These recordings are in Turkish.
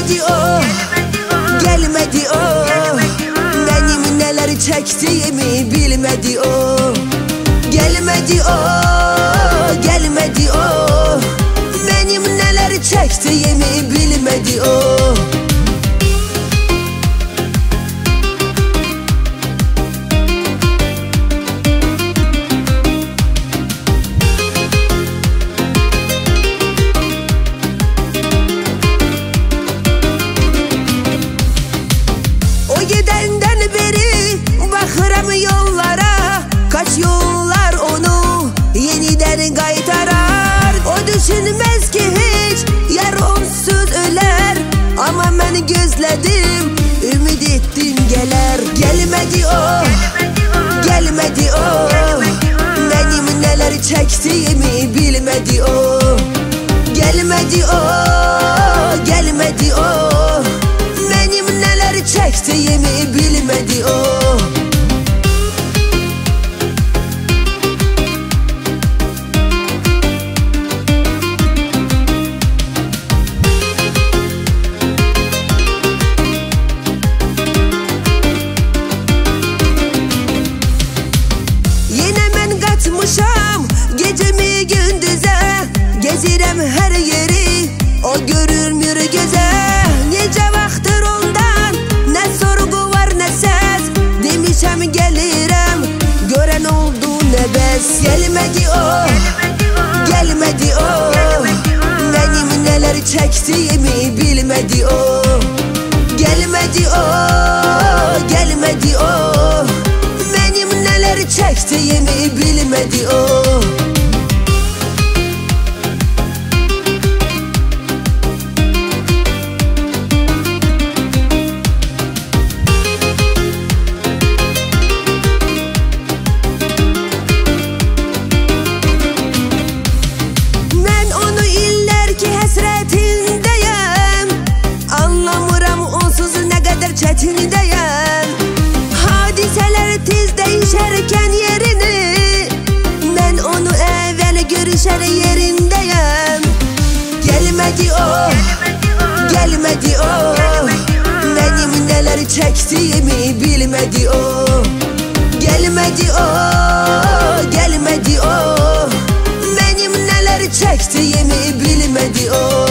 Gelmedi o, gelmedi o. Benim neler çektiğimi bilmedi o. Gelmedi o, gelmedi o. Benim neler çektiğimi bilmedi o. Gidenden beri bakıram yollara, kaç yollar onu yeniden kaytarar. O düşünmez ki hiç yer onsuz öler, ama ben gözledim, ümit ettim gelir. Gelmedi o, gelmedi o. Benim neler çektiğimi bilmedi o. Gelmedi o, gelmedi o. Benim neler çektiğimi bilmedi o. Yine ben katmışam gecemi gündüze, gezirem her yeri, o görünmür göze. Nece vaxtır ondan ne sorgu var ne ses, demişem gelirem, gören oldu ne bes. Gelmedi o, gelmedi o. Benim neler çektiğimi bilmedi o. Gelmedi o, gelmedi o. Benim neler çektiğimi bilmedi o. Çetindeyim, hadiseler tez değişerken yerini, ben onu evvel görüşer yerindeyim. Gelmedi o, gelmedi o. Benim neler çektiğimi bilmedi o. Gelmedi o, gelmedi o. Benim neler çektiğimi bilmedi o.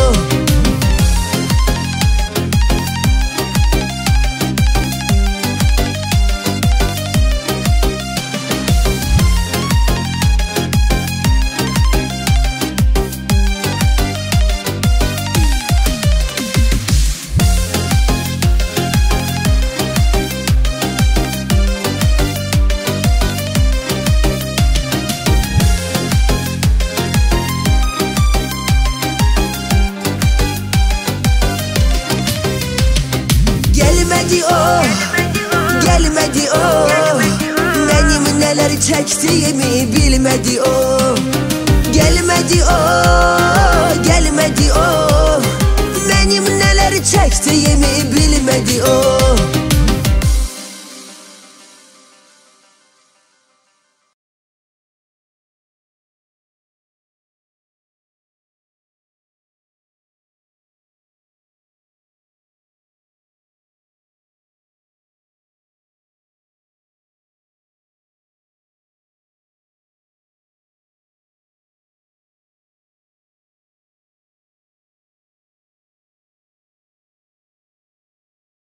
Gelmedi o, gelmedi o. Benim neler çektiğimi bilmedi o. Gelmedi o, gelmedi o. Benim neler çektiğimi bilmedi o.